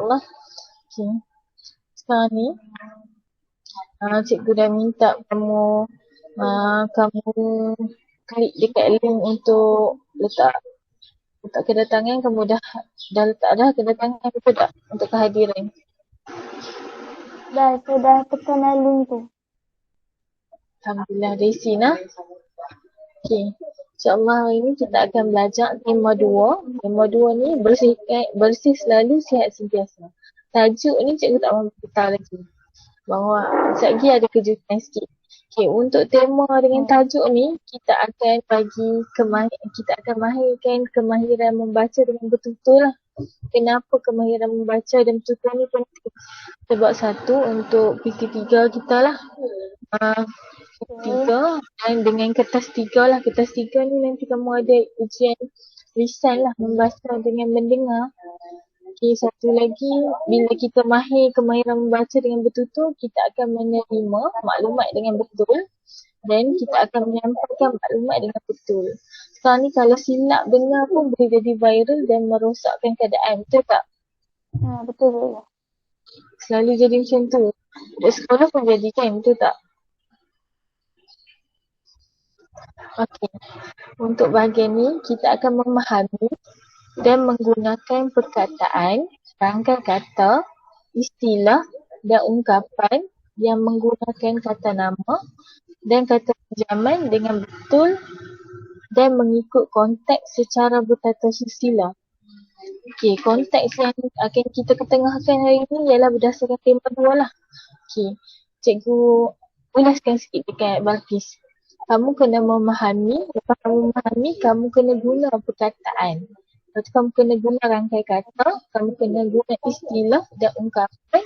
insyaAllah. Okay. Sekarang ni, cikgu dah minta kamu klik dekat link untuk letak kedatangan. Kamu dah letak dah kedatangan, betul tak? Untuk kehadiran. Dah, saya dah tekan link tu. Alhamdulillah, dari sini. Okay. InsyaAllah hari ni kita akan belajar tema 2. Tema 2 ni bersih selalu, sihat sentiasa. Tajuk ni cikgu tak mahu beritahu lagi. Bahawa sekejap lagi ada kejutan sikit. Okay, untuk tema dengan tajuk ni, kita akan mahirkan kemahiran membaca dengan betul-betul lah. Kenapa kemahiran membaca dan betul-betul ni penting? Sebab satu, untuk PT3 kita lah. Tiga, dan dengan kertas 3 lah. Kertas 3 ni nanti kamu ada ujian lisan lah, membaca dengan mendengar. Okay, satu lagi, bila kita kemahiran membaca dengan betul-betul, kita akan menerima maklumat dengan betul dan kita akan menyampaikan maklumat dengan betul. Sekarang ni kalau silap dengar pun boleh jadi viral dan merosakkan keadaan, betul tak? Betul. Selalu jadi macam tu. Di sekolah pun jadi kan, betul tak? Okey. Untuk bahagian ni, kita akan memahami dan menggunakan perkataan, rangkai kata, istilah dan ungkapan yang menggunakan kata nama dan kata pinjaman dengan betul dan mengikut konteks secara bertata susila. Okey, konteks yang akan kita ketengahkan hari ni ialah berdasarkan tema 2 lah. Okey, cikgu ulaskan sikit dekat Balqis. Kamu kena memahami, lepas kamu memahami, kamu kena guna perkataan. Lepas tu kamu kena guna rangkai kata, kamu kena guna istilah dan ungkapan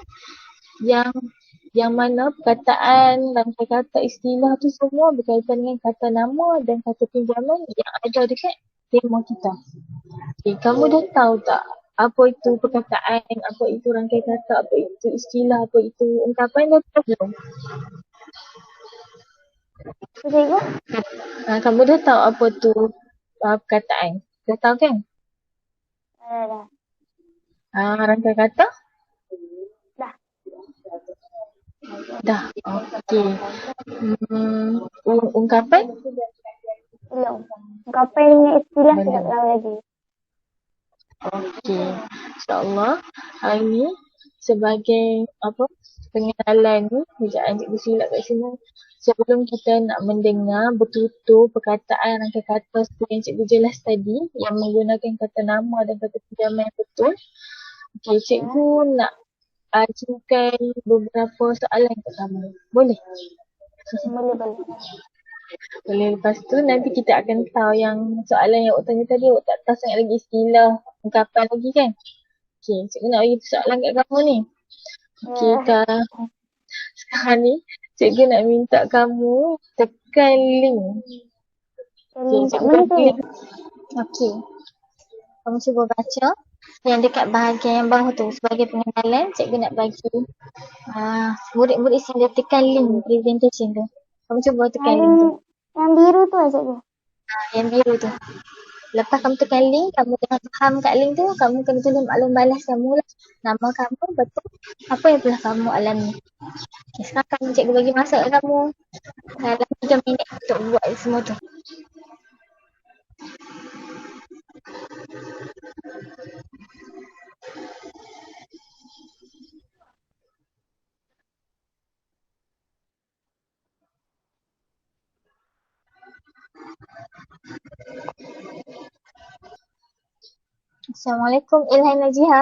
yang mana perkataan, rangkai kata, istilah tu semua berkaitan dengan kata nama dan kata pinjaman yang ada dekat tema kita. Okay, kamu dah tahu tak apa itu perkataan, apa itu rangkai kata, apa itu istilah, apa itu ungkapan, dah tahu belum? Kamu dah tahu apa tu perkataan? Dah tahu kan? Rangkai kata? Dah. Okey. Ungkapan? Belum. Ungkapan dengan istilah tidak tahu lagi. Okey. InsyaAllah hari ni sebagai pengenalan ni, sekejap cikgu silap kat sini. Sebelum kita nak mendengar betul-betul perkataan rangkai kata seperti yang cikgu jelas tadi, yang menggunakan kata nama dan kata pinjaman yang betul. Okey, cikgu nak ajukan beberapa soalan kat kamu. Boleh? Boleh. Lepas tu nanti kita akan tahu yang soalan yang awak tanya tadi, awak tak tahu sangat lagi istilah, ungkapan lagi kan? Okey, cikgu nak bagi soalan kat kamu ni. Okey, sekarang ni cikgu nak minta kamu tekan link. Okey, cikgu bagi link. Okey. Kamu cuba baca yang dekat bahagian yang bawah tu. Sebagai pengenalan, cikgu nak bagi murid-murid sini dah tekan link presentation tu. Kamu cuba tekan link tu. Yang biru tu cikgu? Yang biru tu. Lepas kamu tekan link, kamu dah faham kat link tu, kamu kena tulis maklum balas kamu lah. Nama kamu, betul apa yang telah kamu alami. Okay, sekarang cikgu bagi masa kamu dalam 3 minit untuk buat semua tu. Assalamualaikum Ilhan Najiha.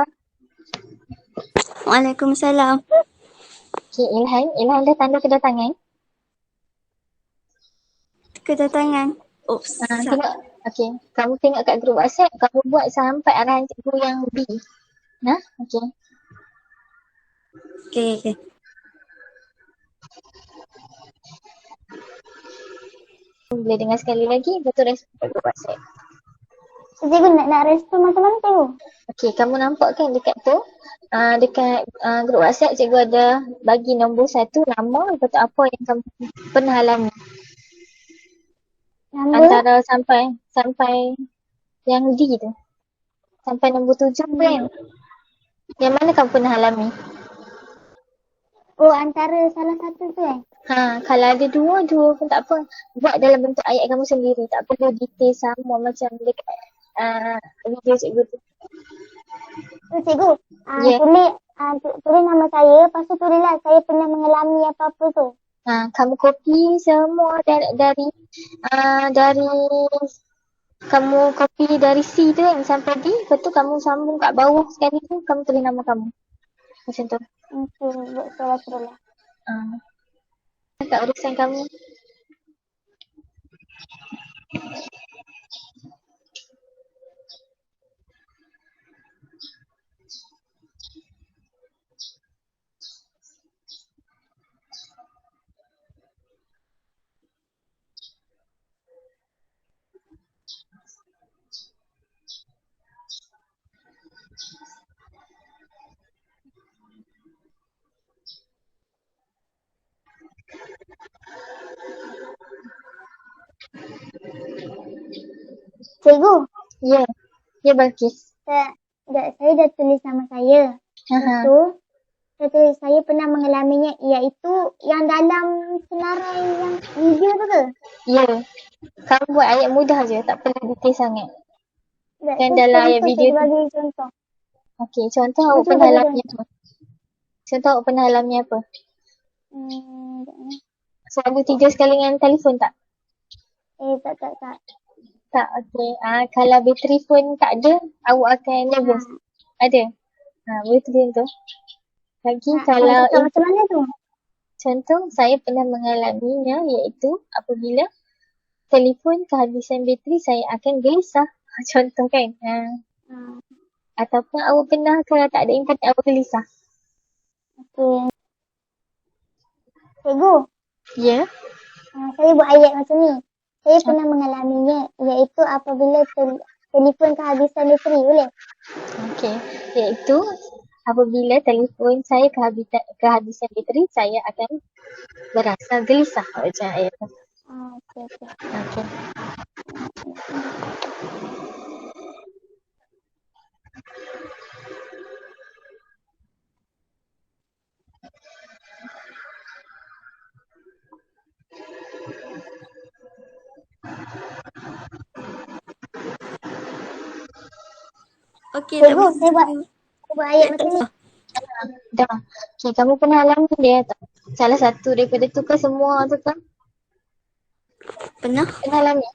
Waalaikumsalam. Okay, Ilhan dah tanda kedatangan? Kedatangan. Oops. Tengok. Okay, kamu tengok kat grup WhatsApp, kamu buat sampai arahan cikgu yang B. Okay. Okay. Boleh dengar sekali lagi, betul respon kat grup WhatsApp. Cikgu nak respon macam mana cikgu? Okay, kamu nampak kan dekat tu? Dekat grup WhatsApp cikgu ada bagi nombor 1 nama, lepas tu apa yang kamu pernah alami. Antara sampai yang D tu. Sampai nombor 7 kan? Yang mana kamu pernah alami? Oh, antara salah satu tu Kalau ada dua pun tak apa. Buat dalam bentuk ayat kamu sendiri. Tak perlu detail sama macam dekat video cikgu tu. Cikgu, Ya. tulis nama saya, lepas tu tulislah saya pernah mengalami apa-apa tu. Kamu copy semua dari kamu copy dari C tu yang sampai D. Lepas tu kamu sambung kat bawah sekali tu. Kamu tulis nama kamu. Macam tu. Okey, buat saya teruslah. Tak urusan kamu. Cikgu, Ya. Ya, Balkis. saya dah tulis nama saya. Lepas tu, saya tulis saya pernah mengalaminya, iaitu yang dalam senarai yang video tu ke? Ya. Kamu buat ayat mudah je. Tak perlu detail sangat. Kan Tu dalam ayat contoh, video cikgu tu. bagi contoh. Okey, contoh awak Betul, pernah betul, alami apa? Contoh awak pernah alami apa? Selalu tidur sekali dengan telefon tak? Tak. Tak, okey. Kalau bateri phone tak ada, awak akan nervous. Ada? Betul tu. Lagi kalau Contoh macam mana tu? contoh saya pernah mengalaminya iaitu apabila telefon kehabisan bateri saya akan gelisah. Contoh kan? Ataupun awak pernah kalau tak ada internet awak gelisah? Okey. Cikgu, Ya. saya buat ayat macam ni. Saya pernah mengalaminya, iaitu apabila telefon kehabisan bateri, boleh? Okey. Iaitu apabila telefon saya kehabisan bateri, saya akan berasa gelisah macam ayat tu. Okey. Okey. Okey, tak Cikgu, apa. saya buat ayat macam ni. Dah. Okey, kamu pernah alami dia tak? Salah satu daripada tu ke semua tu ke? Pernah? Pernah alami?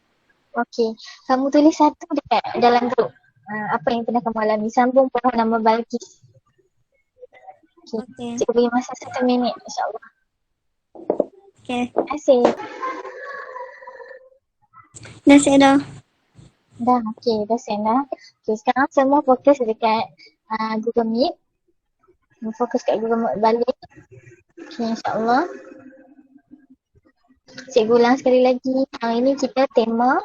Okey. Kamu tulis satu dekat dalam grup. Apa yang pernah kamu alami? Sambung bawah nama Balkis. Okey. Cikgu beri masa 1 minit, insyaAllah. Okey. Terima kasih. Dah siap dah. Dah, okey. Dah send dah. Okey, sekarang semua fokus dekat Google Meet. Fokus kat Google Meet balik. Okey, insyaAllah. Cikgu ulang sekali lagi. Hari ini kita tema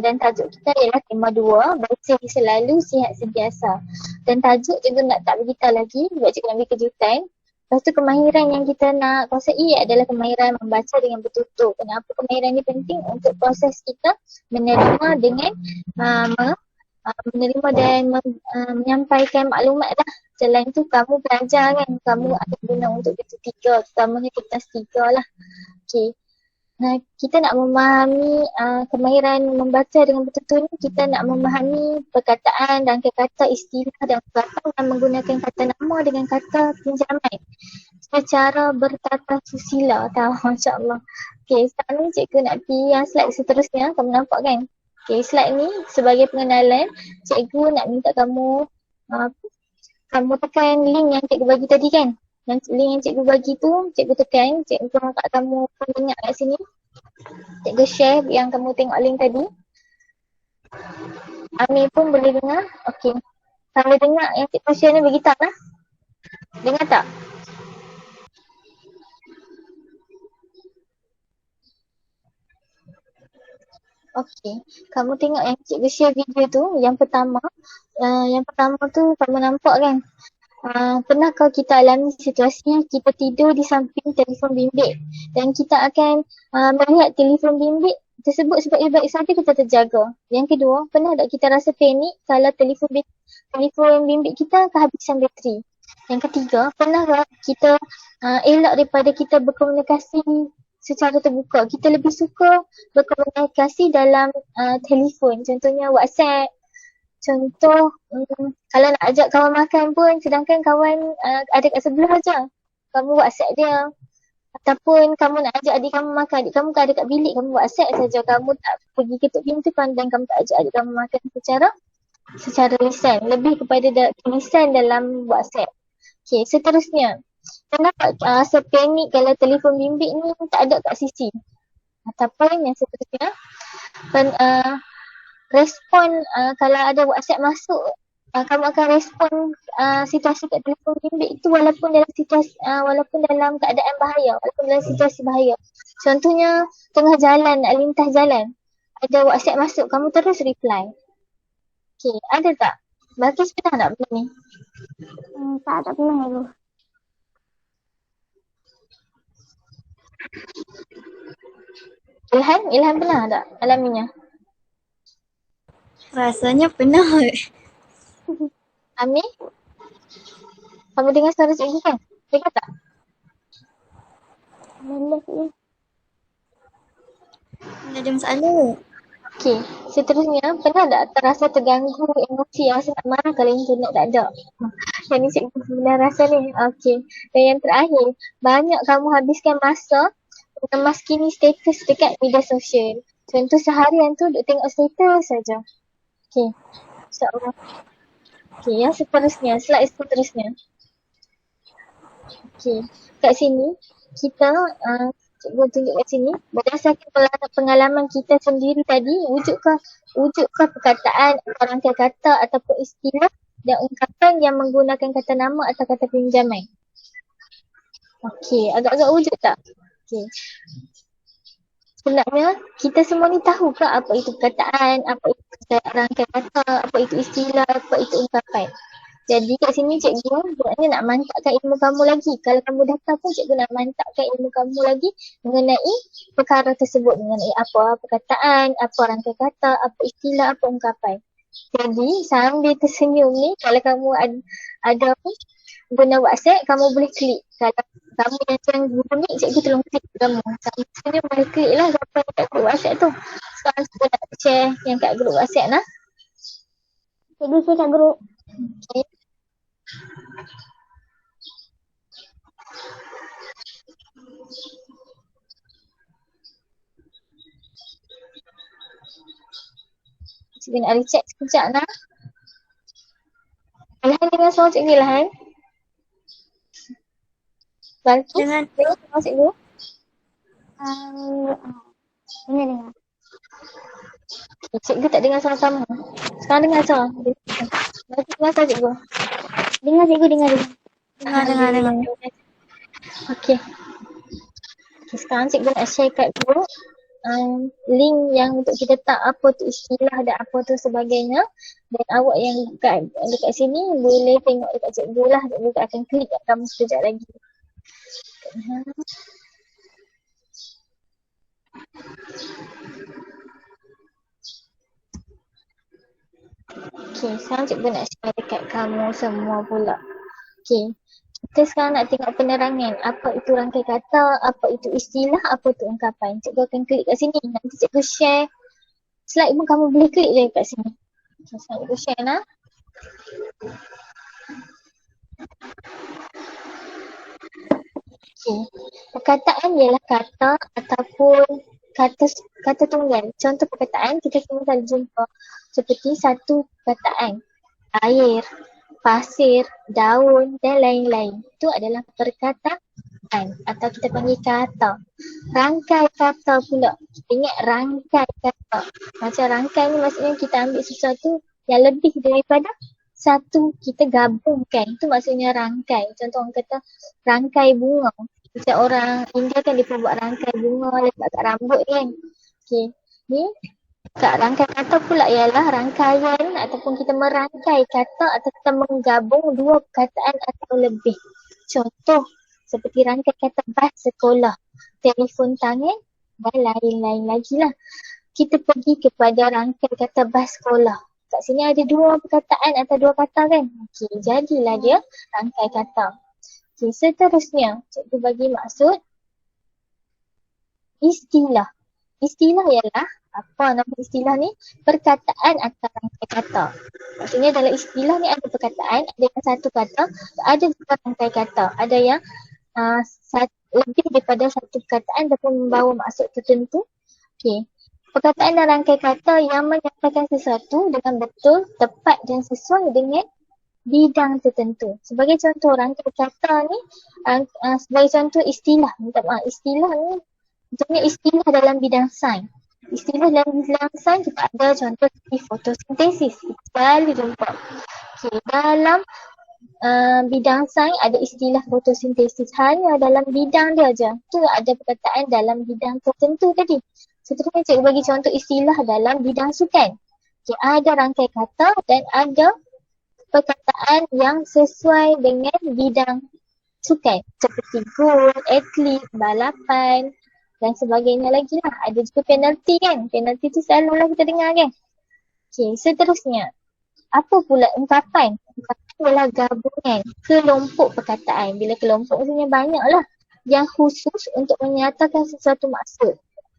dan tajuk kita ialah tema 2, bersih selalu, sihat sentiasa. Dan tajuk cikgu nak tak beritahu lagi sebab cikgu nak beri kejutan. Lepas tu kemahiran yang kita nak kongsi adalah kemahiran membaca dengan bertutur. Kenapa kemahiran ni penting? Untuk proses kita menerima dengan menerima dan menyampaikan maklumat lah. Selain tu kamu belajar kan, kamu ada guna untuk kertas 3, terutamanya kertas 3 lah. Okay. Kita nak memahami kemahiran membaca dengan betul-betul ni, kita nak memahami perkataan dan kata istilah dan ungkapan yang menggunakan kata nama dengan kata pinjaman secara bertata susila. Tahu, Masya Allah. Okay, sekarang ni cikgu nak pergi yang slide seterusnya. Kamu nampak kan? Okay, slide ni sebagai pengenalan, cikgu nak minta kamu kamu tekan link yang cikgu bagi tadi kan? Yang link yang cikgu bagi tu, cikgu tekan, cikgu kat kamu pendengar kat sini. Cikgu share yang kamu tengok link tadi. Amir pun boleh dengar. Okey. Kalau dengar yang cikgu share ni bagi tak lah. Dengar tak? Okey. Kamu tengok yang cikgu share video tu, yang pertama tu kamu nampak kan? Pernahkah kita alami situasi kita tidur di samping telefon bimbit dan kita akan melihat telefon bimbit tersebut sebab ia baik saja kita terjaga. Yang kedua, pernah tak kita rasa panik kalau telefon bimbit kita kehabisan bateri? Yang ketiga, pernah tak kita elak daripada kita berkomunikasi secara terbuka. Kita lebih suka berkomunikasi dalam telefon. Contohnya WhatsApp. Contoh, kalau nak ajak kawan makan pun sedangkan kawan ada kat sebelah je. Kamu WhatsApp dia. Ataupun kamu nak ajak adik kamu makan, adik kamu ada kat bilik, kamu WhatsApp saja. Kamu tak pergi ketuk pintu dan kamu tak ajak adik kamu makan secara lisan. Lebih kepada tulisan dalam WhatsApp. Okay, seterusnya. Kenapa rasa panik kalau telefon bimbit ni tak ada kat sisi? Ataupun yang seterusnya, respon kalau ada WhatsApp masuk, kamu akan respon situasi kat telefon bimbit itu walaupun dalam situasi, walaupun dalam keadaan bahaya, walaupun dalam situasi bahaya. Contohnya tengah jalan, nak lintas jalan, ada WhatsApp masuk, kamu terus reply. Okay, ada tak? Bagus pernah tak benda ni? Tak pernah aku. Ilhan pernah tak alaminya? Rasanya pernah. Ami? Kamu dengar suara cikgu kan? Dengar tak? Alhamdulillah ya. Ada masalah. Okey, seterusnya pernah tak terasa terganggu emosi, rasa nak marah kalau internet tak ada? Yang ni cikgu sebenarnya rasa ni. Okey, dan yang terakhir, banyak kamu habiskan masa memaskini status dekat media sosial. Contoh seharian tu duk tengok status saja. Okey, insyaAllah. Okey, yang seterusnya, slide seterusnya. Okey, kat sini kita cikgu tunjuk kat sini, berdasarkan pengalaman kita sendiri tadi, wujudkah perkataan, rangkai kata ataupun istilah dan ungkapan yang menggunakan kata nama atau kata pinjaman? Okey, agak-agak wujud tak? Okey. Sebenarnya kita semua ni tahu ke apa itu perkataan, apa itu rangkai kata, apa itu istilah, apa itu ungkapan. Jadi kat sini cikgu sebenarnya nak mantapkan ilmu kamu lagi. Kalau kamu dah tahu pun cikgu nak mantapkan ilmu kamu lagi mengenai perkara tersebut. Mengenai apa perkataan, apa rangkai kata, apa istilah, apa ungkapan. Jadi sambil tersenyum ni, kalau kamu ada guna WhatsApp, kamu boleh klik. Kalau kamu yang guna ni, cikgu tolong klik kamu. Sambil tersenyum boleh klik lah apa yang kat grup WhatsApp tu. Sekarang cikgu nak share yang kat grup WhatsApp lah. Cikgu share kat grup. Okay. Cikgu nak recheck sekejap nak. Ilhan dengar suara cikgu Ilhan? Balki? Dengan Dengar suara cikgu? Dengar. Okay, cikgu tak dengar sama-sama. Sekarang dengar suara. Balki dengar suara cikgu? Dengar cikgu, dengar. dengar. Okay. Sekarang cikgu nak share kat group link yang untuk kita tak apa tu istilah dan apa tu sebagainya. Dan awak yang dekat sini boleh tengok dekat cikgu lah. Cikgu akan klik kat kamu sekejap lagi. Okay, sekarang cikgu nak share dekat kamu semua pula. Okay, kita sekarang nak tengok penerangan. Apa itu rangkai kata, apa itu istilah, apa itu ungkapan. Cikgu akan klik kat sini. Nanti cikgu share slide pun kamu boleh klik je kat sini. Okay, sekarang cikgu share lah. Okay, perkataan ialah kata ataupun kata tunggal. Contoh perkataan kita semua selalu jumpa seperti satu perkataan. Air, pasir, daun dan lain-lain. Itu adalah perkataan atau kita panggil kata. Rangkai kata pula. Kita ingat rangkai kata. Macam rangkai ni maksudnya kita ambil sesuatu yang lebih daripada satu, kita gabungkan. Itu maksudnya rangkai. Contoh orang kata rangkai bunga. Macam orang India kan dia pun buat rangkai bunga letak kat rambut kan. Okay. Ni kat rangkai kata pula ialah rangkaian ataupun kita merangkai kata atau kita menggabung dua perkataan atau lebih. Contoh seperti rangkai kata bas sekolah, telefon tangan dan lain-lain lagi lah. Kita pergi kepada rangkai kata bas sekolah. Kat sini ada dua perkataan atau dua kata kan. Okey, jadilah dia rangkai kata. Okey, seterusnya cikgu bagi maksud istilah. Istilah ialah, apa nama istilah ni? Perkataan atau rangkai kata. Maksudnya dalam istilah ni ada perkataan, ada yang satu kata, ada juga rangkai kata. Ada yang lebih daripada satu perkataan ataupun membawa maksud tertentu. Okey. Perkataan dan rangkai kata yang menyatakan sesuatu dengan betul, tepat dan sesuai dengan bidang tertentu. Sebagai contoh rangkai kata ni, sebagai contoh istilah. Minta maaf, istilah ni contohnya istilah dalam bidang sains. Istilah dalam bidang sains kita ada contoh seperti fotosintesis. Kita selalu jumpa. Okay, dalam bidang sains ada istilah fotosintesis. Hanya dalam bidang dia je. Tu ada perkataan dalam bidang tertentu tadi. Seterusnya cikgu bagi contoh istilah dalam bidang sukan. Okay, ada rangkai kata dan ada perkataan yang sesuai dengan bidang sukan. Seperti gol, atlet, balapan dan sebagainya lagi lah. Ada juga penalti kan. Penalti tu selalulah kita dengar kan. Okay, seterusnya. Apa pula ungkapan? Ungkapan adalah gabungan kelompok perkataan. Bila kelompok maksudnya banyak lah. Yang khusus untuk menyatakan sesuatu maksud.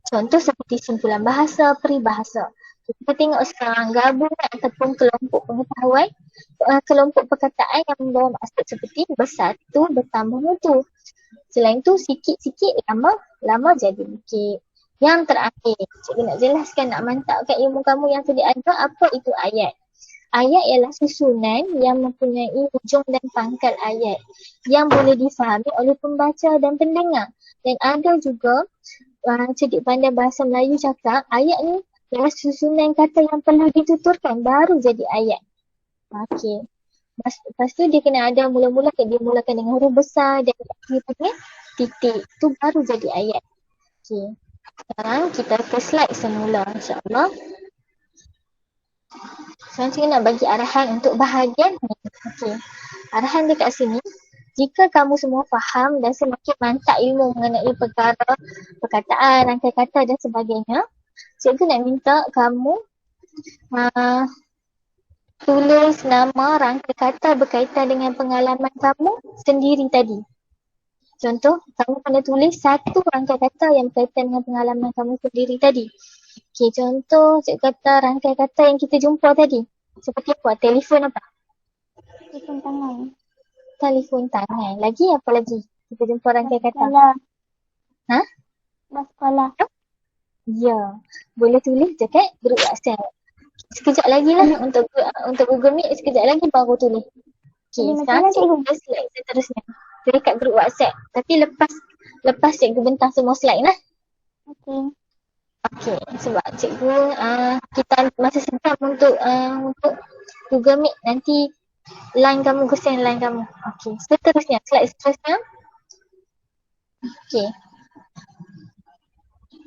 Contoh seperti simpulan bahasa, peribahasa. Kita tengok sekarang gabungan ataupun kelompok pengetahuan, kelompok perkataan yang membawa maksud seperti bersatu, bertambah mutu. Selain tu sikit-sikit lama jadi bukit. Yang terakhir, cikgu nak jelaskan, nak mantapkan ilmu kamu yang tadi ada, apa itu ayat. Ayat ialah susunan yang mempunyai hujung dan pangkal ayat yang boleh difahami oleh pembaca dan pendengar. Dan ada juga cerdik pandai bahasa Melayu cakap ayat ni ialah susunan kata yang perlu dituturkan baru jadi ayat. Okey. Lepas tu dia kena ada mula-mula, dia mulakan dengan huruf besar dan akhir dengan titik. Tu baru jadi ayat. Okey. Sekarang kita ke slide semula insya-Allah. Sekarang cikgu nak bagi arahan untuk bahagian ni. Okey. Arahan dekat sini. Jika kamu semua faham dan semakin mantap ilmu mengenai perkara, perkataan, rangkai kata dan sebagainya, cikgu nak minta kamu tulis nama rangkai kata berkaitan dengan pengalaman kamu sendiri tadi. Contoh, kamu kena tulis satu rangkai kata yang berkaitan dengan pengalaman kamu sendiri tadi. Okey, contoh cikgu kata rangkai kata yang kita jumpa tadi. Seperti apa? Telefon apa? Telefon tangan. Telefon tangan. Lagi apa lagi? Kita jumpa rangkai kata. Sekolah. Ha? Sekolah. Ya. Boleh tulis je kat grup WhatsApp. Sekejap lagi lah untuk Google Meet, sekejap lagi baru tulis. Okey, sekarang cikgu slide seterusnya. Tulis kat grup WhatsApp. Tapi lepas cikgu bentang semua slide lah. Okey. Okey, sebab cikgu kita masih sedang untuk Google Meet. Nanti line kamu, kesian line kamu. Okey, seterusnya, slide seterusnya. Okey.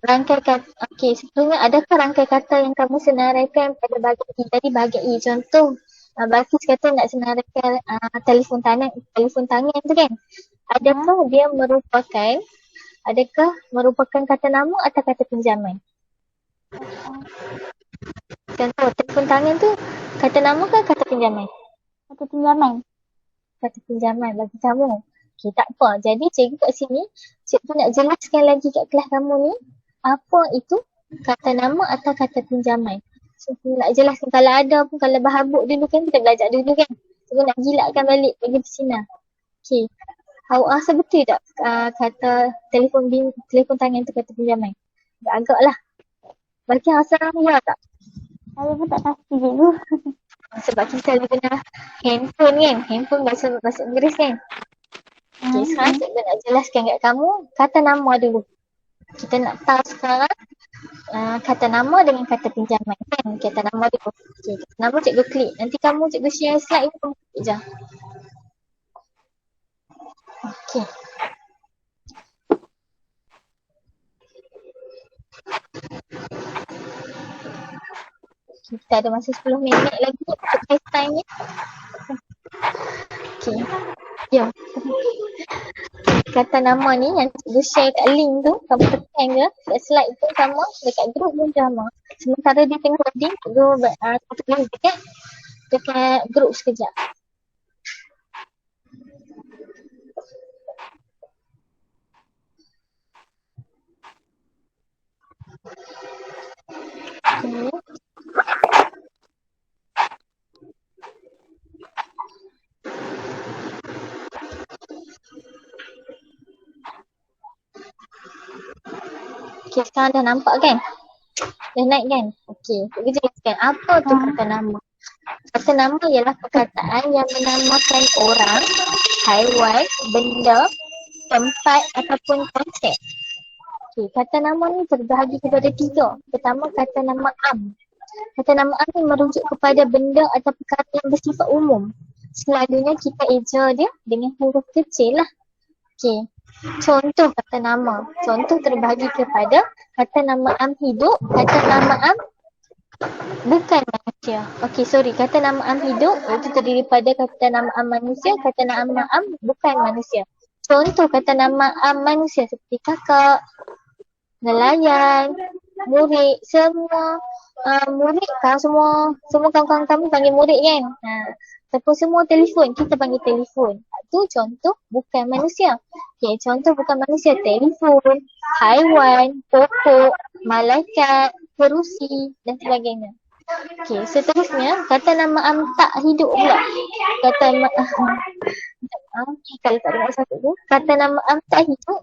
Rangkai kata, okey, sebenarnya adakah rangkai kata yang kamu senaraikan pada bahagian I? Tadi bahagian I, contoh Balkis kata nak senaraikan telefon tangan tu kan. Adakah dia merupakan kata nama atau kata pinjaman? Contoh telefon tangan tu kata nama ke kata pinjaman? Kata pinjaman. Kata pinjaman bagi kamu. Okey, tak apa. Jadi cikgu kat sini, cikgu nak jelaskan lagi kat kelas kamu ni, apa itu kata nama atau kata pinjaman. So, nak jelaskan kalau ada pun, kalau berhabuk dulu kan, kita belajar dulu kan. Cikgu nak gilakkan balik bagi bersinar. Okey. Awak rasa betul tak kata telefon tangan tu kata pinjaman? Agak lah. Bagi rasa ya tak? Saya pun tak pasti cikgu. Sebab kita selalu guna handphone kan. Handphone bahasa Inggeris kan. Okay, sekarang cikgu nak jelaskan kat kamu kata nama dulu. Kita nak tahu sekarang kata nama dengan kata pinjaman kan. Kata nama dulu. Okay, kata nama cikgu klik. Nanti cikgu share slide ni sekejap. Okay. Kita ada masa 10 minit lagi untuk FaceTime ni. Okay. Ya. kata nama ni yang cikgu share kat link tu, kamu tekan je, kat slide tu sama, dekat group pun sama. Sementara dia tengah loading, cikgu tulis dekat group sekejap. Okay. Okay, sekarang dah nampak kan? Dah naik kan? Okay, cikgu jelaskan apa tu kata nama. Kata nama ialah perkataan yang menamakan orang, haiwan, benda, tempat ataupun konsep. Okay, kata nama ni terbahagi kepada 3. Pertama, kata nama am. Kata nama am ni merujuk kepada benda atau perkara yang bersifat umum. Selalunya kita eja dia dengan huruf kecil lah. Okay. Contoh kata nama. Contoh terbahagi kepada kata nama am hidup, kata nama am bukan manusia. Okey, sorry. Kata nama am hidup itu terdiri pada kata nama am manusia, kata nama am bukan manusia. Contoh kata nama am manusia seperti kakak, nelayan, murid, semua murid kan, semua kawan-kawan kami panggil murid kan. Ataupun semua telefon, kita panggil telefon. Itu contoh bukan manusia. Okay, contoh bukan manusia, telefon, haiwan, pokok, malaikat, kerusi dan sebagainya. Okay, seterusnya kata nama am tak hidup pula. Kata kalau tak ada satu tu, kata nama am tak hidup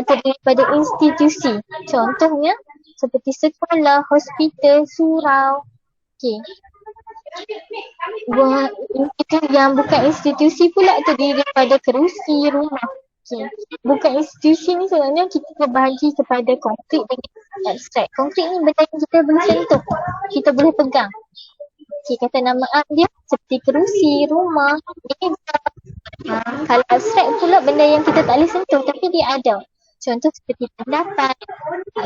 terdiri pada institusi. Contohnya seperti sekolah, hospital, surau. Okay. Yang bukan institusi pula terdiri daripada kerusi, rumah. Okay. Bukan institusi ni sebenarnya kita terbahagi kepada konkret dengan abstrak. Konkret ni benda yang kita boleh sentuh, kita boleh pegang. Okay, kata nama am dia seperti kerusi, rumah, meja. Kalau abstrak pula benda yang kita tak boleh sentuh tapi dia ada. Contoh seperti pendapat.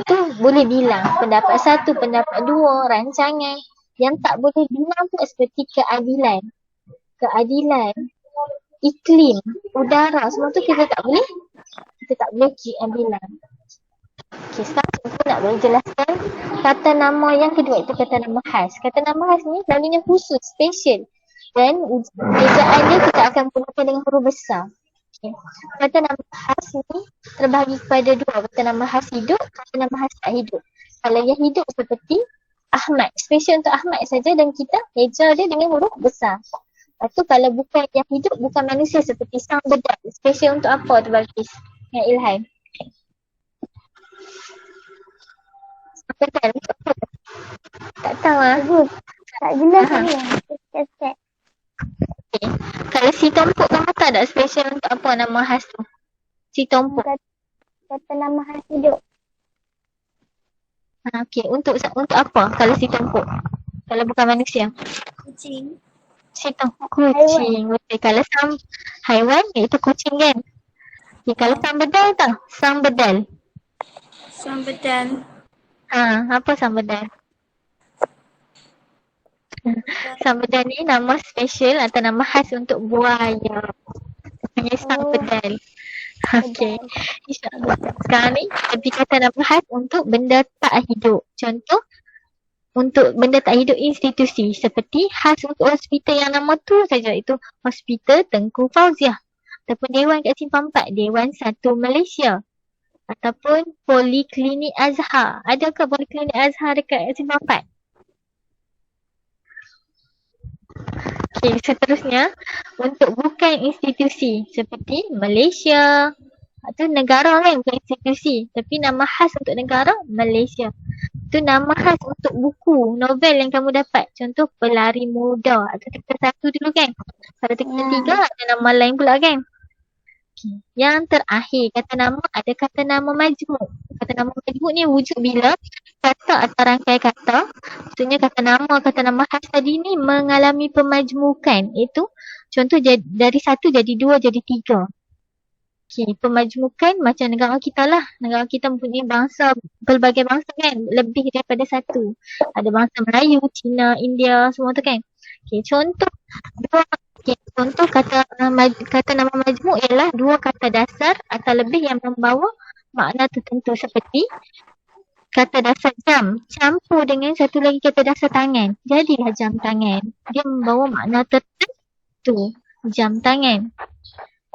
Itu boleh bilang pendapat 1, pendapat 2, rancangan. Yang tak boleh bilang pun seperti keadilan, iklim, udara, semua tu kita tak boleh bilang. Okay, sekarang kita nak boleh jelaskan kata nama yang kedua, itu kata nama khas. Kata nama khas ni selalunya khusus, special, dan ejaan dia kita akan gunakan dengan huruf besar. Okay. Kata nama khas ni terbahagi kepada 2, kata nama khas hidup, kata nama khas tak hidup. Kalau yang hidup seperti Ahmad, special untuk Ahmad saja dan kita eja dia dengan huruf besar. Lepas tu kalau bukan yang hidup, bukan manusia seperti sang bedal, special untuk apa tu Balqis? Yang Ilham. Sang bedal untuk apa? Tak tahu lah. Tak jelas ni. Okay. Kalau si tompok kamu tahu tak special untuk apa nama khas tu? Si tompok. Kata nama khas hidup. Okey, untuk apa kalau si tompok? Kalau bukan manusia? Kucing. Si tompok kucing. Okay, kalau sang haiwan iaitu kucing kan? Okay, kalau sang bedal tak? Sang bedal. Sang bedal. Apa sang bedal? Sang bedal ni nama special atau nama khas untuk buaya. Panggil sang bedal. Okey. InsyaAllah. Sekarang ni lebih kata nama khas untuk benda tak hidup. Contoh untuk benda tak hidup institusi seperti khas untuk hospital yang nama tu saja, itu Hospital Tengku Fauziah. Ataupun Dewan kat Simpang 4, Dewan 1 Malaysia. Ataupun Poliklinik Azhar. Adakah Poliklinik Azhar dekat Simpang 4? Okay, seterusnya untuk bukan institusi seperti Malaysia atau negara kan, bukan institusi tapi nama khas untuk negara Malaysia. Itu nama khas untuk buku, novel yang kamu dapat. Contoh Pelari Muda atau teka 1 dulu kan. Kalau teka 3 ada nama lain pula kan. Okay. Yang terakhir kata nama, ada kata nama majmuk. Kata nama majmuk ni wujud bila kata atau rangkai kata, maksudnya kata nama khas tadi ni mengalami pemajmukan. Itu contoh dari 1 jadi 2 jadi 3. Okay, pemajmukan macam negara kita lah. Negara kita mempunyai bangsa, pelbagai bangsa kan, lebih daripada 1. Ada bangsa Melayu, Cina, India, semua tu kan. Okay, contoh Okay, contoh kata nama majmuk ialah dua kata dasar atau lebih yang membawa makna tertentu seperti kata dasar jam campur dengan satu lagi kata dasar tangan. Jadilah jam tangan. Dia membawa makna tertentu. Jam tangan.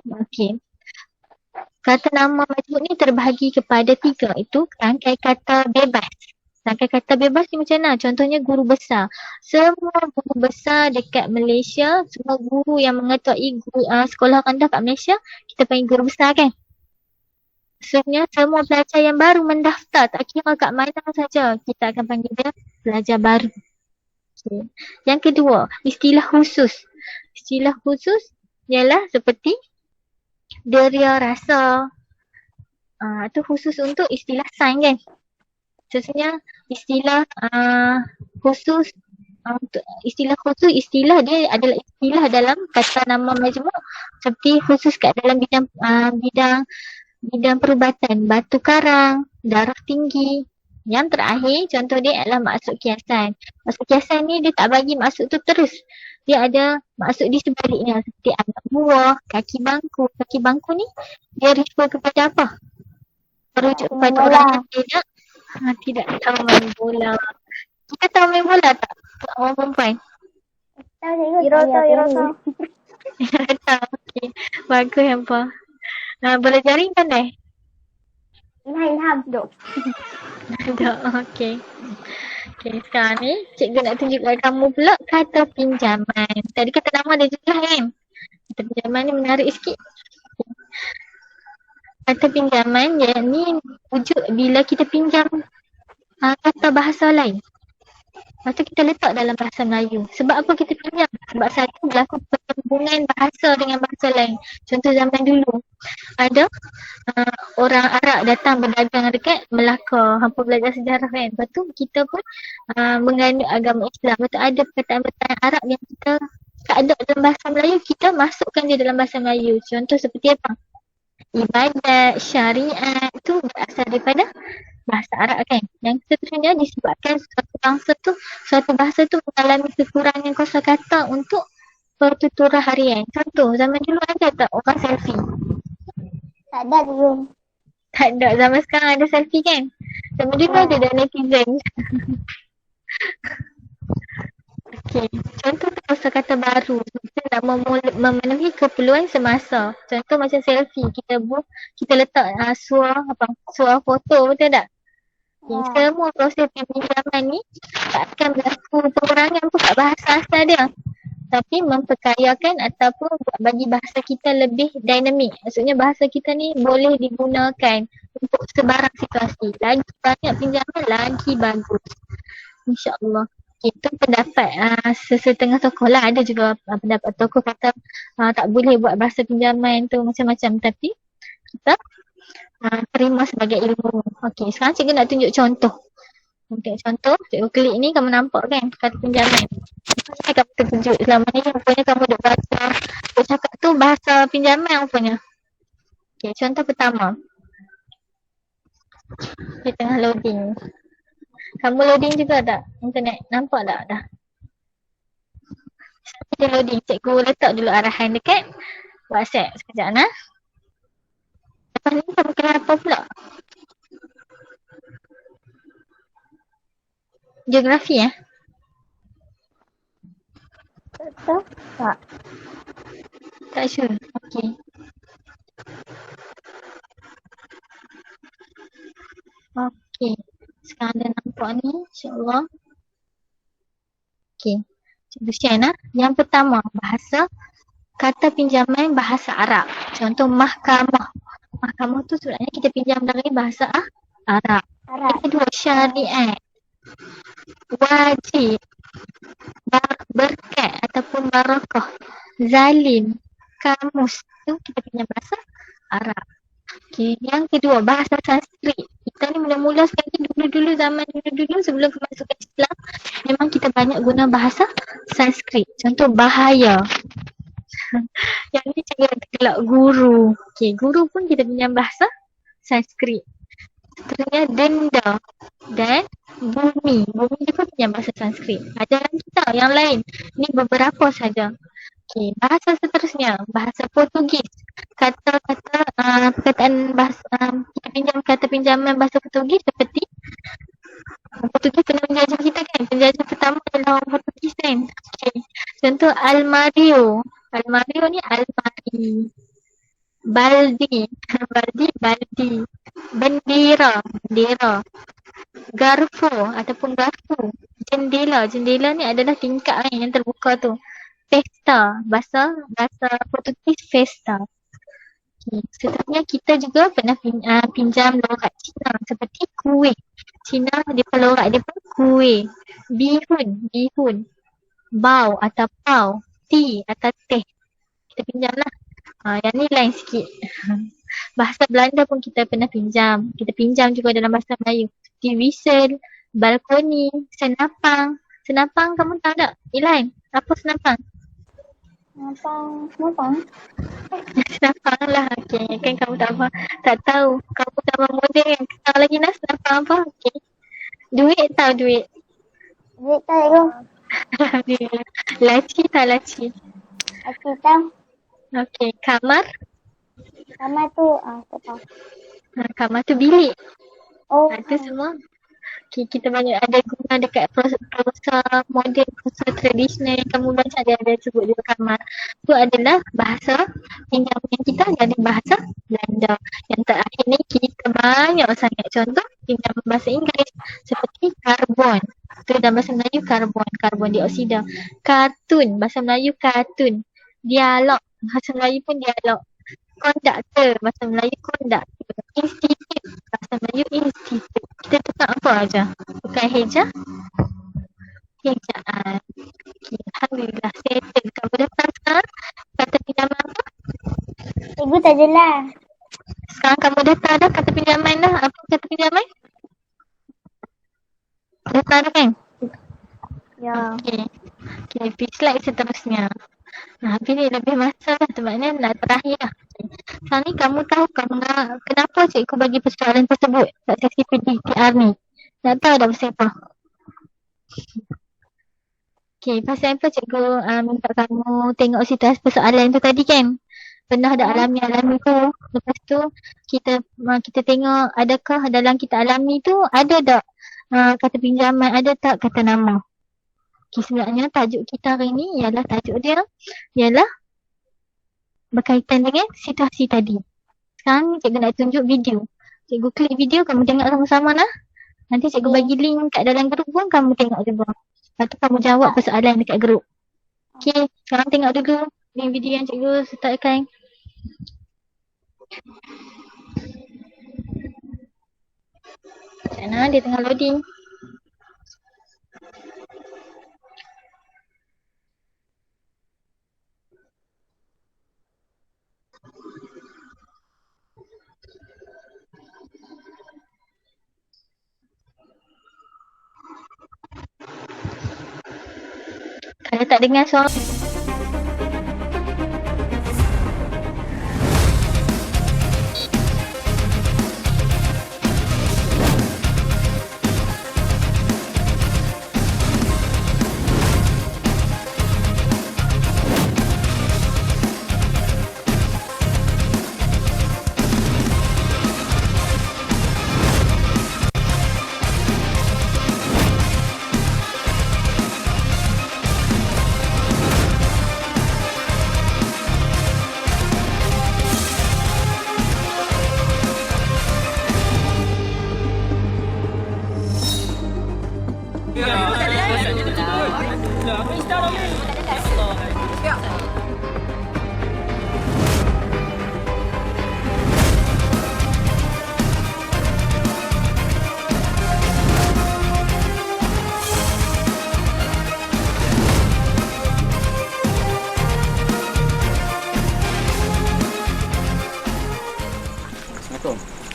Okey. Kata nama majmuk ni terbahagi kepada 3, itu rangkai kata bebas. Rangkai kata bebas ni macam mana? Contohnya guru besar. Semua guru besar dekat Malaysia, semua guru yang mengetuai sekolah rendah kat Malaysia, kita panggil guru besar kan? Maksudnya semua pelajar yang baru mendaftar, tak kira kat mana saja, kita akan panggil dia pelajar baru. Okay. Yang kedua, istilah khusus. Istilah khusus ialah seperti deria rasa. Itu khusus untuk istilah sains kan. Maksudnya istilah khusus, istilah khusus, istilah dia adalah istilah dalam kata nama majmuk seperti khusus kat dalam bidang perubatan, batu karang, darah tinggi. Yang terakhir contoh dia adalah maksud kiasan. Maksud kiasan ni dia tak bagi maksud tu terus. Dia ada maksud di sebaliknya seperti anak buah, kaki bangku. Kaki bangku ni dia refer kepada apa? Merujuk kepada orang yang tidak tahu main bola. Kita tahu main bola tak? Orang perempuan. Tahu. Tahu. Okey. Bagus hampa. Bola jaring pandai? Ilham duk. Tak. Okey. Okey, sekarang ni cikgu nak tunjukkan kamu pula kata pinjaman. Tadi kata nama dia juga kan? Kata pinjaman ni menarik sikit. Kata pinjaman ni wujud bila kita pinjam kata bahasa lain. Lepas tu kita letak dalam bahasa Melayu. Sebab apa kita pinjam? Sebab satu berlaku perhubungan bahasa dengan bahasa lain. Contoh zaman dulu ada orang Arab datang berdagang dekat Melaka. Hampa belajar sejarah kan. Lepas tu kita pun menganut agama Islam. Lepas tu ada perkataan-perkataan Arab yang kita tak ada dalam bahasa Melayu, kita masukkan dia dalam bahasa Melayu. Contoh seperti apa? Ibadat, syariat, itu berasal daripada bahasa Arab kan. Yang seterusnya disebabkan suatu bahasa tu mengalami kekurangan kosakata untuk pertuturan harian. Contoh, zaman dulu ada tak orang selfie? Tak ada dulu. Tak ada. Zaman sekarang ada selfie kan? Zaman dulu ada dah netizen. Okey. Contoh kosakata baru. Kita nak memenuhi keperluan semasa. Contoh macam selfie. Kita letak suara foto, betul tak? Semua proses pinjaman ni tak akan berlaku pengurangan pun kat bahasa asal dia, tapi memperkayakan ataupun bagi bahasa kita lebih dinamik. Maksudnya bahasa kita ni boleh digunakan untuk sebarang situasi. Lagi banyak pinjaman, lagi bagus, InsyaAllah. Itu pendapat sesetengah tokoh lah. Ada juga pendapat tokoh kata tak boleh buat bahasa pinjaman tu macam-macam, tapi kita terima sebagai ilmu. Okey, sekarang cikgu nak tunjuk contoh. Untuk contoh, cikgu klik ni kamu nampak kan kata pinjaman. Saya kamu terkejut selama ni rupanya kamu duk baca. Duk cakap tu bahasa pinjaman rupanya. Okey, contoh pertama. Dia tengah loading. Kamu loading juga tak internet? Nampak tak dah? Sampai dia loading, cikgu letak dulu arahan dekat WhatsApp sekejap nah. Lepas ni kamu kena apa pula? Geografi Tak. Tak sure. Okey. Okey. Sekarang dah nampak ni, insyaAllah. Okey. Cikgu share nah. Yang pertama, kata pinjaman bahasa Arab. Contoh mahkamah. Mahkamah tu sebenarnya kita pinjam dari bahasa Arab. Yang kedua, syariat. Wajib. Berkat ataupun barakah. Zalim. Kamus. Tu kita pinjam bahasa Arab. Okay. Yang kedua, bahasa Sanskrit. Kita ni mula-mula sekali dulu-dulu zaman dulu-dulu sebelum kemasukan Islam, memang kita banyak guna bahasa Sanskrit. Contoh bahaya. Yang ni cara gelak guru. Okay, guru pun kita pinjam bahasa Sanskrit. Seterusnya denda dan bumi. Bumi juga pinjam bahasa Sanskrit. Ada lagi tak yang lain? Ni beberapa saja. Okey, bahasa seterusnya, bahasa Portugis. Kata-kata perkataan bahasa kita pinjam kata pinjaman bahasa Portugis seperti Portugis pernah menjajah kita kan. Penjajah pertama adalah orang Portugis kan. Okey. Contoh almario. Almario ni almari. Baldi. Baldi. Bendera. Garfo ataupun garfu. Jendela ni adalah tingkap kan yang terbuka tu. Festa, bahasa Portugis festa. Okay. Seterusnya kita juga pernah pinjam lorat Cina seperti kuih. Cina dia lorat dia pun kuih. Bihun. Bau atau pau. Tea atau teh. Kita pinjam lah. Yang ni lain sikit. Bahasa Belanda pun kita pernah pinjam. Kita pinjam juga dalam bahasa Melayu. Seperti whistle, balkoni, senapang. Senapang kamu tahu tak? Ilain, apa senapang? Senapang lah. Okay. Kan kamu tak tahu. Kamu zaman moden yang kenal lagi lah senapang apa. Okay. Duit tahu duit. Duit tahu. Alhamdulillah. Laci tak laci? Laci tahu. Okay. Kamar? Kamar tu, tak tahu. Kamar tu bilik. Oh. Itu semua. Okay, kita banyak ada guna dekat prosa moden, prosa tradisional yang kamu baca ada sebut juga kamar. Itu adalah bahasa pinjaman kita dari bahasa Belanda. Yang terakhir ni kita banyak sangat contoh pinjaman bahasa Inggeris seperti karbon. Itu dalam bahasa Melayu karbon dioksida. Kartun, bahasa Melayu kartun. Dialog, bahasa Melayu pun dialog. Konduktor, bahasa Melayu konduktor. Institut, bahasa Melayu institut. Kita tukar apa aja? Tukar hejah. Hejaan. Okay, alhamdulillah settle. Kamu dapat sekarang kata pinjaman apa? Ibu tak jelas. Sekarang kamu dah dah kata pinjaman dah. Apa kata pinjaman? Dah tahu dah kan? Ya. Okay, pergi slide seterusnya. Habis ni lebih masa lah tu, maknanya nak terakhir lah. Sekarang ni kamu tahu kenapa cikgu bagi persoalan tersebut kat sesi PDTR ni? Nak tahu dah pasal apa? Okay, pasal apa cikgu minta kamu tengok situasi persoalan tu tadi kan? Pernah dah alami tu. Lepas tu kita tengok adakah dalam kita alami tu ada tak kata pinjaman, ada tak kata nama? Okay, sebenarnya tajuk kita hari ni tajuk dia ialah berkaitan dengan situasi tadi. Sekarang ni cikgu nak tunjuk video. Cikgu klik video, kamu tengok sama-sama lah. Nanti cikgu bagi link kat dalam grup pun kamu tengok juga. Lepas tu kamu jawab persoalan dekat grup. Okay, sekarang tengok dulu link video yang cikgu startkan. Macam mana dia tengah loading. Kalau tak dengar suara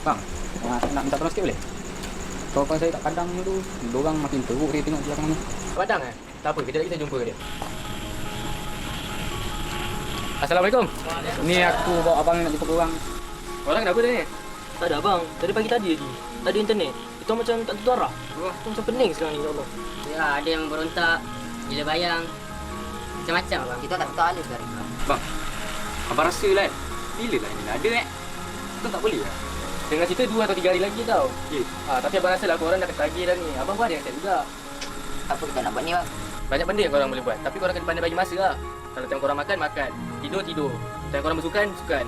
Bang, nak minta tolong sikit boleh? Kawan-kawan saya kat padang tu, diorang makin teruk dia tengok belakang ni. Padang tak apa, kejap lagi kita jumpa dia. Assalamualaikum. Ni aku bawa abang nak jumpa korang. Orang kenapa tadi? Tak ada abang, dari pagi tadi lagi. Tak ada internet. Itu macam tak tentu arah. Itu macam pening sekarang ni, ya Allah. Ya, ada yang berontak, gila bayang. Macam-macam abang. Kita tak tahu alif dari kau. Bang, abang rasa lah bila lah ini ada Betul tak boleh lah. Dengan cerita 2 atau 3 hari lagi tau. Tapi abang rasa lah korang dah ketagih dah ni. Abang pun ada yang set juga. Apa kita nak buat ni bang? Banyak benda yang korang boleh buat. Tapi korang kena pandai bagi masa lah. Kalau time korang makan, makan. Tidur, tidur. Time korang bersukan, sukan.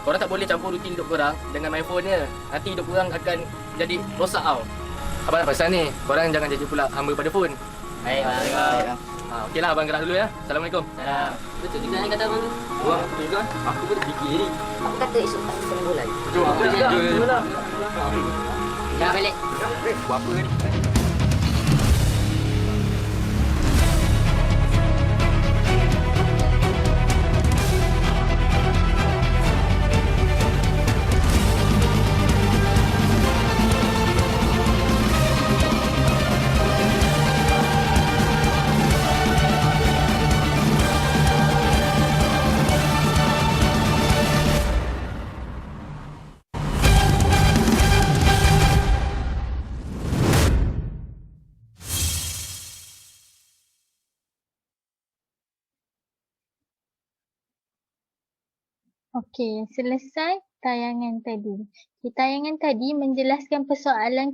Korang tak boleh campur rutin hidup korang dengan main phone je. Nanti hidup korang akan jadi rosak tau. Abang nak pesan ni, korang jangan jadi pula hamba pada phone. Baik bang. Okey lah, abang gerak dulu ya. Assalamualaikum. Salam. Betul juga ni kata abang tu. Wah, betul juga. Aku pun terfikir ni. Aku kata esok tak sembuh lagi. Jom, aku juga. Jangan balik. Buat apa ni? Okey, selesai tayangan tadi. Tayangan tadi menjelaskan persoalan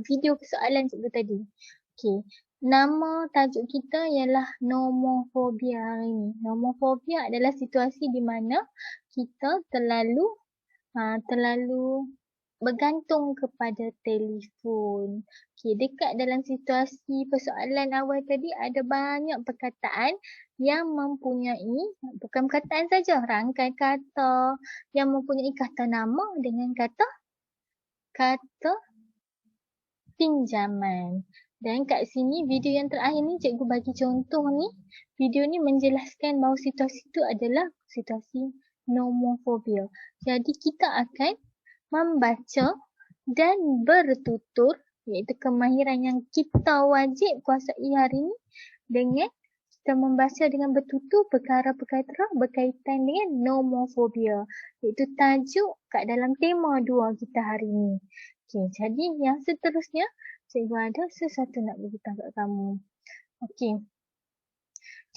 video persoalan cikgu tadi. Okey, nama tajuk kita ialah nomofobia hari ini. Nomofobia adalah situasi di mana kita terlalu bergantung kepada telefon. Okey, dekat dalam situasi persoalan awal tadi ada banyak perkataan yang mempunyai, bukan perkataan saja, rangkai kata yang mempunyai kata nama dengan kata pinjaman. Dan kat sini video yang terakhir ni cikgu bagi contoh ni. Video ni menjelaskan bahawa situasi itu adalah situasi nomofobia. Jadi kita akan membaca dan bertutur, iaitu kemahiran yang kita wajib kuasai hari ini, dengan kita membaca dengan bertutur perkara-perkara berkaitan dengan nomofobia, iaitu tajuk kat dalam tema 2 kita hari ini. Okey, jadi yang seterusnya cikgu ada sesuatu nak beritahu kat kamu. Okey.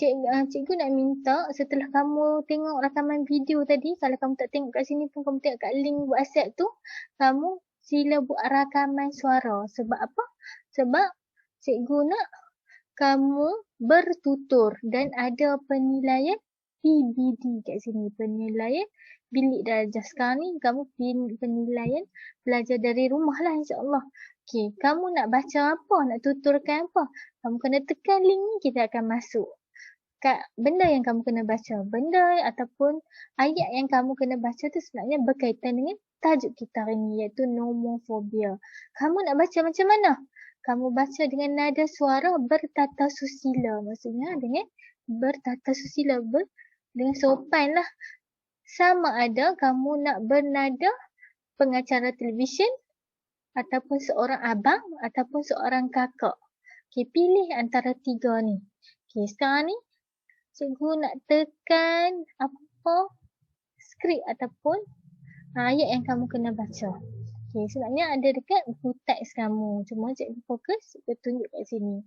Cikgu nak minta setelah kamu tengok rakaman video tadi, kalau kamu tak tengok kat sini pun kamu tengok kat link WhatsApp tu, kamu sila buat rakaman suara. Sebab apa? Sebab cikgu nak kamu bertutur dan ada penilaian PBD kat sini. Penilaian bilik darjah. Sekarang ni kamu penilaian belajar dari rumah lah insyaAllah. Okey, kamu nak baca apa? Nak tuturkan apa? Kamu kena tekan link ni, kita akan masuk. Benda yang kamu kena baca, benda ataupun ayat yang kamu kena baca tu sebenarnya berkaitan dengan tajuk kita hari ni, iaitu nomofobia. Kamu nak baca macam mana? Kamu baca dengan nada suara bertata susila. Maksudnya dengan bertata susila, dengan sopan lah. Sama ada kamu nak bernada pengacara televisyen, ataupun seorang abang, ataupun seorang kakak. Okay, pilih antara 3 ni. Okay, sekarang ni cikgu nak tekan apa skrip ataupun ayat yang kamu kena baca. Okay, sebenarnya ada dekat buku teks kamu. Cuma cikgu fokus, cikgu tunjuk kat sini.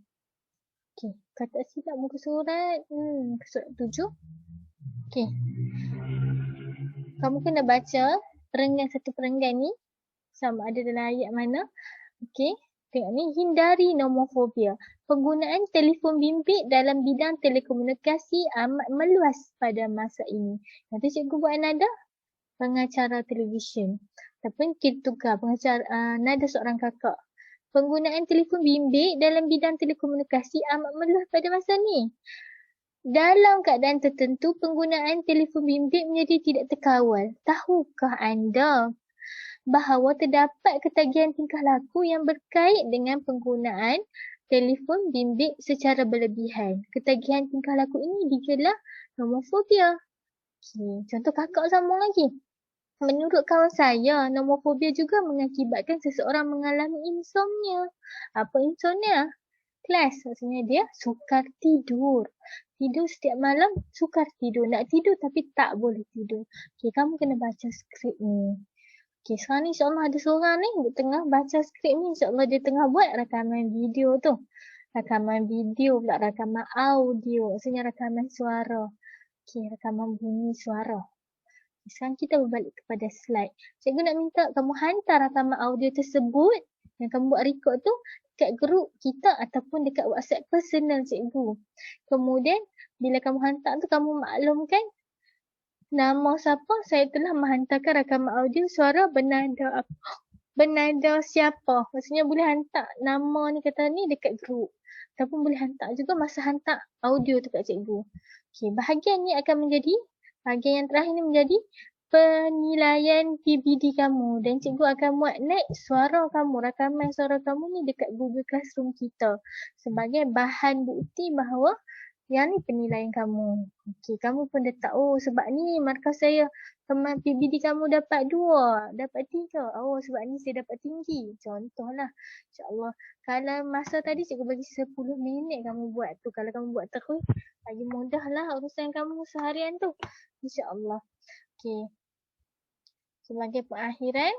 Okay, kata silap muka surat. Surat 7. Okay. Kamu kena baca satu perenggan ni. Sama ada dalam ayat mana. Okay. Tengok ni, hindari nomofobia. Penggunaan telefon bimbit dalam bidang telekomunikasi amat meluas pada masa ini. Nanti cikgu buat nada pengacara televisyen. Tapi kita tukar nada seorang kakak. Penggunaan telefon bimbit dalam bidang telekomunikasi amat meluas pada masa ni. Dalam keadaan tertentu, penggunaan telefon bimbit menjadi tidak terkawal. Tahukah anda bahawa terdapat ketagihan tingkah laku yang berkait dengan penggunaan telefon bimbit secara berlebihan? Ketagihan tingkah laku ini digelar nomofobia. Okay. Contoh kakak sambung lagi. Menurut kawan saya, nomofobia juga mengakibatkan seseorang mengalami insomnia. Apa insomnia? Kelas, maksudnya dia sukar tidur. Tidur setiap malam, sukar tidur. Nak tidur tapi tak boleh tidur. Okay, kamu kena baca skrip ni. Okay, sekarang ni insyaAllah ada seorang ni di tengah baca skrip ni. InsyaAllah dia tengah buat rakaman video tu. Rakaman video pula, rakaman audio. Maksudnya rakaman suara. Okey, rakaman bunyi suara. Sekarang kita berbalik kepada slide. Cikgu nak minta kamu hantar rakaman audio tersebut yang kamu buat record tu dekat grup kita ataupun dekat WhatsApp personal cikgu. Kemudian bila kamu hantar tu kamu maklumkan nama siapa, saya telah menghantarkan rakaman audio suara bernada apa. Bernada siapa. Maksudnya boleh hantar nama ni kata ni dekat grup. Ataupun boleh hantar juga masa hantar audio tu kat cikgu. Okey, bahagian ni akan menjadi, bahagian yang terakhir ni menjadi penilaian PBD kamu. Dan cikgu akan muat naik suara kamu, rakaman suara kamu ni dekat Google Classroom kita. Sebagai bahan bukti bahawa yang ni penilaian kamu. Okey, kamu pun dah tahu sebab ni markah saya teman PBD kamu dapat 2, dapat 3. Oh, sebab ni saya dapat tinggi. Contohlah. InsyaAllah. Kalau masa tadi cikgu bagi 10 minit kamu buat tu. Kalau kamu buat terus, lagi mudahlah urusan kamu seharian tu. InsyaAllah. Okey. Sebagai perakhiran,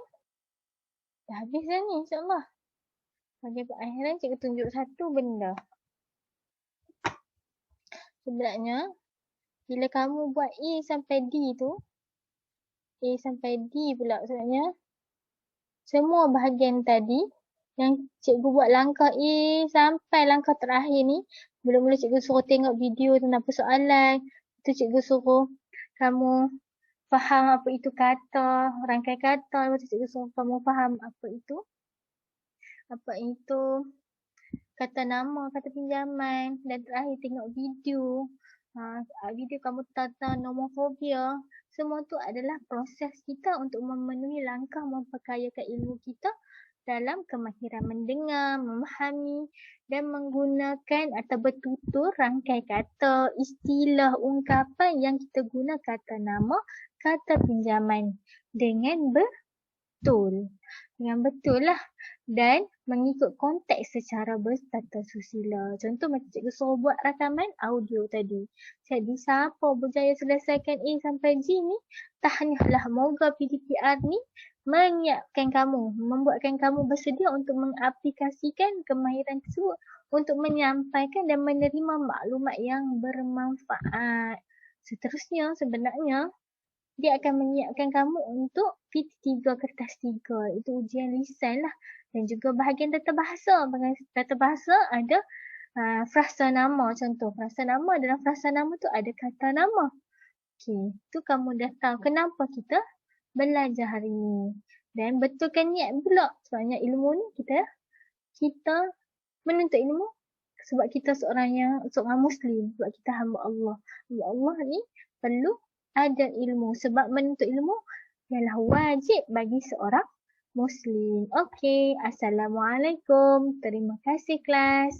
dah habis dah ni insyaAllah. Sebagai perakhiran, cikgu tunjuk satu benda. Sebenarnya, bila kamu buat A sampai D tu, A sampai D pula sebenarnya, semua bahagian tadi, yang cikgu buat langkah A sampai langkah terakhir ni, mula-mula cikgu suruh tengok video tentang persoalan, itu cikgu suruh kamu faham apa itu kata, rangkai kata, lepas tu cikgu suruh kamu faham apa itu kata nama, kata pinjaman, dan terakhir tengok video. Video kamu tentang nomofobia. Semua tu adalah proses kita untuk memenuhi langkah memperkayakan ilmu kita dalam kemahiran mendengar, memahami dan menggunakan atau bertutur rangkai kata, istilah, ungkapan yang kita guna kata nama, kata pinjaman dengan betul. Dengan betul lah. Dan mengikut konteks secara bertata susila. Contoh macam cikgu suruh buat rakaman audio tadi. Jadi siapa berjaya selesaikan A sampai G ni, tahniahlah, moga PDPR ni menyiapkan kamu, membuatkan kamu bersedia untuk mengaplikasikan kemahiran tersebut untuk menyampaikan dan menerima maklumat yang bermanfaat. Seterusnya sebenarnya dia akan menyiapkan kamu untuk PT3 kertas 3. Itu ujian lisan lah. Dan juga bahagian tata bahasa. Bahagian tata bahasa ada frasa nama. Contoh, frasa nama, dalam frasa nama tu ada kata nama. Okey, tu kamu dah tahu kenapa kita belajar hari ni. Dan betulkan niat pula. Sebabnya ilmu ni kita menuntut ilmu sebab kita seorang Muslim. Sebab kita hamba Allah. Hamba Allah ni perlu ada ilmu. Sebab menuntut ilmu ialah wajib bagi seorang Muslim. Okey, Assalamualaikum. Terima kasih kelas.